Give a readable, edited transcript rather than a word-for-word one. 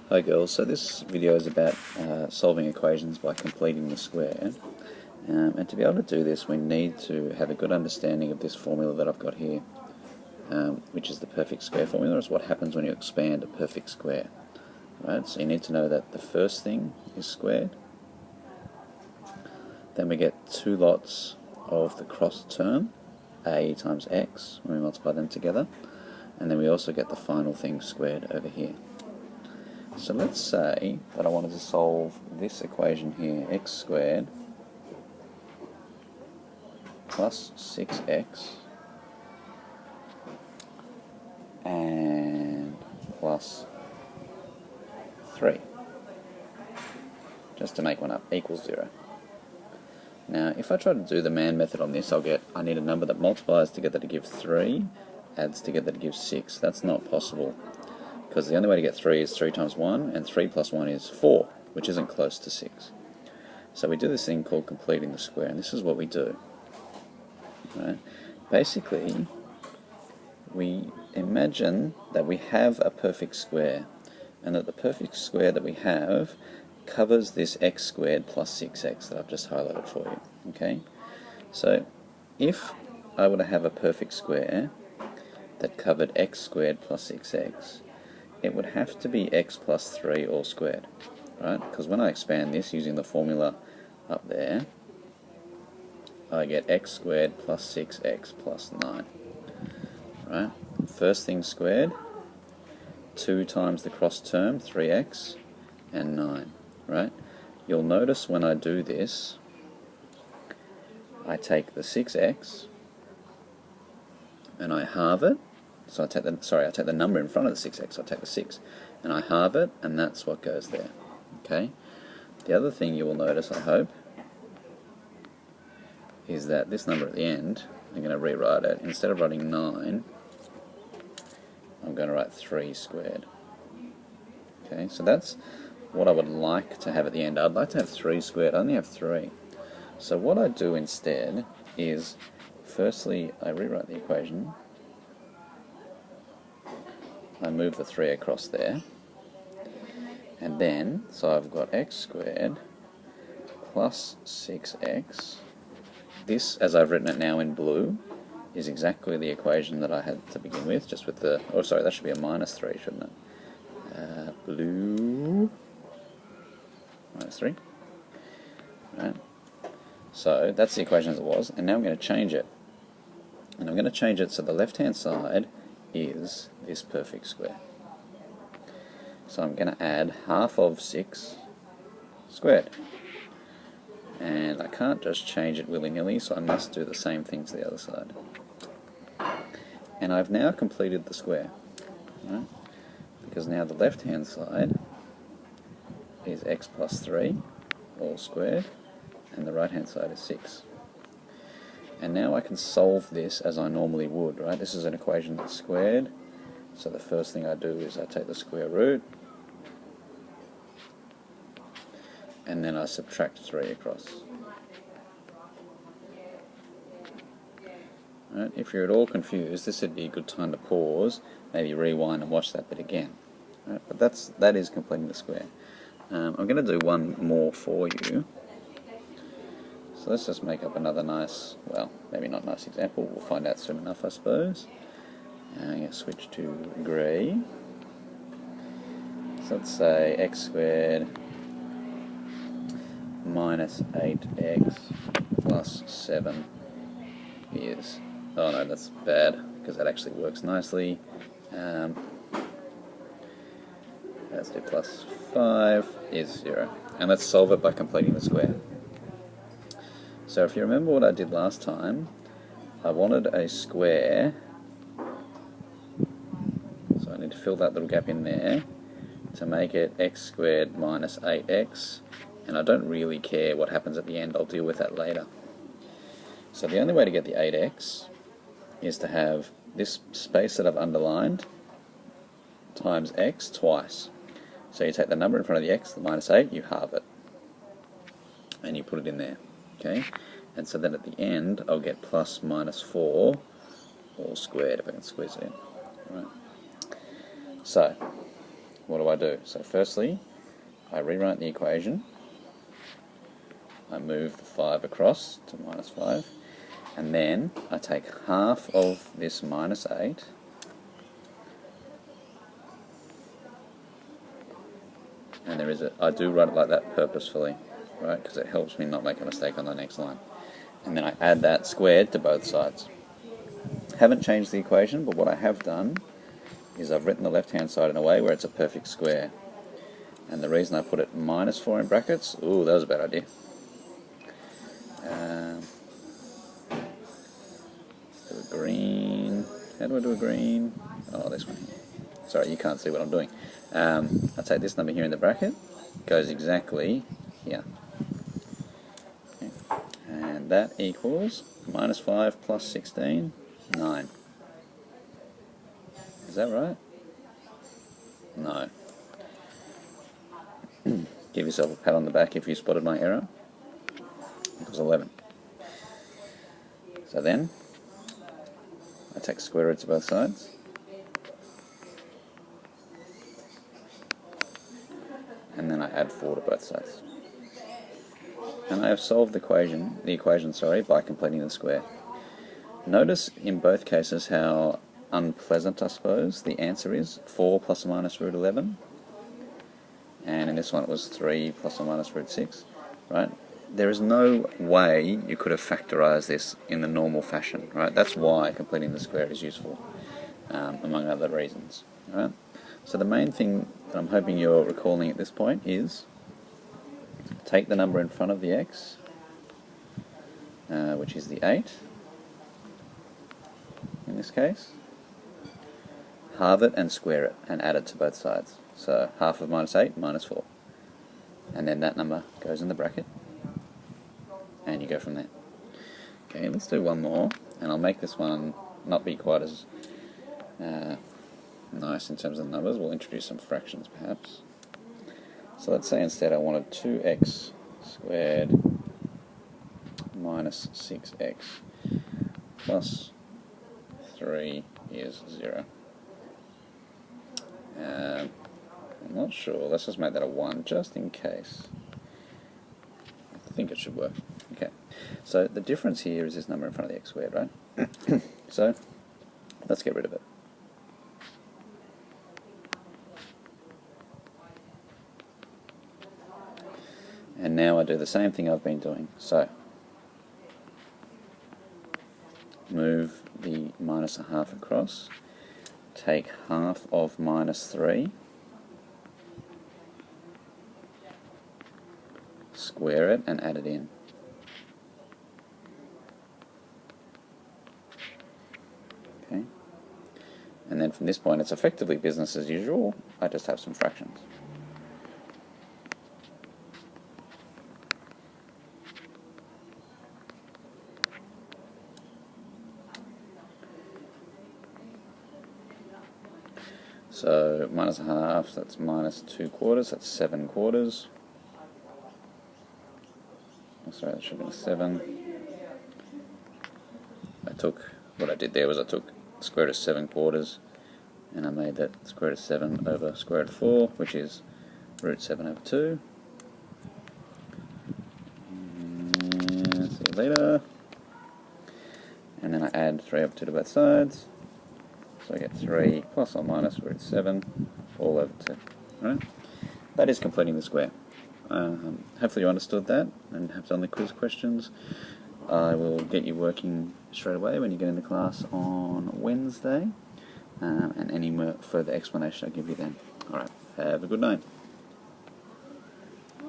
Hi girls, so this video is about solving equations by completing the square. And to be able to do this, we need to have a good understanding of this formula that I've got here, which is the perfect square formula. It's what happens when you expand a perfect square. Right? So you need to know that the first thing is squared. Then we get two lots of the cross term, a times x, when we multiply them together. And then we also get the final thing squared over here. So let's say that I wanted to solve this equation here, x squared plus 6x and plus 3, just to make one up, equals 0. Now if I try to do the man method on this, I need a number that multiplies together to give 3, adds together to give 6. That's not possible, because the only way to get 3 is 3 times 1, and 3 plus 1 is 4, which isn't close to 6. So we do this thing called completing the square, and this is what we do. Right? Basically, we imagine that we have a perfect square, and that the perfect square that we have covers this x squared plus 6x that I've just highlighted for you. Okay? So if I were to have a perfect square that covered x squared plus 6x, it would have to be x plus 3 all squared, right? Because when I expand this using the formula up there, I get x squared plus 6x plus 9, right? First thing squared, 2 times the cross term, 3x, and 9, right? You'll notice when I do this, I take the 6x and I halve it. So I take the number in front of the 6x, so I take the 6 and I halve it, and that's what goes there. Okay? The other thing you will notice, I hope, is that this number at the end, I'm going to rewrite it. Instead of writing 9, I'm going to write 3 squared. Okay, so that's what I would like to have at the end. I'd like to have 3 squared. I only have 3. So what I do instead is, firstly, I rewrite the equation. I move the 3 across there, and then, so I've got x squared plus 6x. This, as I've written it now in blue, is exactly the equation that I had to begin with, just with the, oh sorry, that should be a minus 3, shouldn't it? Blue, minus 3. Right. So that's the equation as it was, and now I'm going to change it. And I'm going to change it so the left-hand side is this perfect square. So I'm going to add half of 6 squared. And I can't just change it willy-nilly, so I must do the same thing to the other side. And I've now completed the square, right? Because now the left-hand side is x plus 3, all squared, and the right-hand side is 6. And now I can solve this as I normally would, right? This is an equation that's squared, so the first thing I do is I take the square root, and then I subtract 3 across. Right? If you're at all confused, this would be a good time to pause, maybe rewind and watch that bit again. Right? But that is completing the square. I'm going to do one more for you. So let's just make up another nice, well, maybe not nice example, we'll find out soon enough, I suppose. I'm going to switch to grey. So let's say x squared minus 8x plus 7 is, oh no, that's bad, because that actually works nicely. Let's do plus 5 is 0. And let's solve it by completing the square. So if you remember what I did last time, I wanted a square, so I need to fill that little gap in there to make it x squared minus 8x, and I don't really care what happens at the end, I'll deal with that later. So the only way to get the 8x is to have this space that I've underlined times x twice. So you take the number in front of the x, the minus 8, you halve it, and you put it in there. Okay, and so then at the end I'll get plus minus 4 all squared, if I can squeeze it in. Right. So what do? So firstly, I rewrite the equation. I move the 5 across to minus 5, and then I take half of this minus 8, and I do write it like that purposefully, right, because it helps me not make a mistake on the next line. And then I add that squared to both sides. Haven't changed the equation, but what I have done is I've written the left-hand side in a way where it's a perfect square. And the reason I put it minus 4 in brackets, ooh, that was a bad idea. Do a green. How do I do a green? Oh, this one here. Sorry, you can't see what I'm doing. I take this number here in the bracket, goes exactly here. Okay. And that equals minus 5 plus 16, 9. Is that right? No. Give yourself a pat on the back if you spotted my error. It was 11. So then, I take square roots of both sides. And then I add 4 to both sides. And I have solved the equation by completing the square. Notice in both cases how unpleasant, I suppose, the answer is 4 plus or minus root 11. And in this one it was 3 plus or minus root 6, right? There is no way you could have factorized this in the normal fashion, right? That's why completing the square is useful, among other reasons, right? So the main thing that I'm hoping you're recalling at this point is take the number in front of the x, which is the 8, in this case, halve it and square it and add it to both sides. So half of minus 8, minus 4. And then that number goes in the bracket, and you go from there. Okay, let's do one more, and I'll make this one not be quite as nice in terms of the numbers. We'll introduce some fractions perhaps. So let's say instead I wanted 2x squared minus 6x plus 3 is 0. I'm not sure. Let's just make that a 1 just in case. I think it should work. Okay. So the difference here is this number in front of the x squared, right? So let's get rid of it. And now I do the same thing I've been doing. So move the minus a half across, take half of minus 3, square it and add it in. Okay. And then from this point it's effectively business as usual. I just have some fractions. So minus a half, that's minus 2/4, that's 7/4. Oh, sorry, that should have been a 7. What I did there was I took square root of 7/4 and I made that square root of 7 over square root of 4, which is root 7 over 2. And see you later. And then I add 3 over 2 to both sides. So I get 3 plus or minus root 7 all over 2. Right? That is completing the square. Hopefully you understood that and have done the quiz questions. I will get you working straight away when you get into class on Wednesday, and any more further explanation I'll give you then. Alright, have a good night.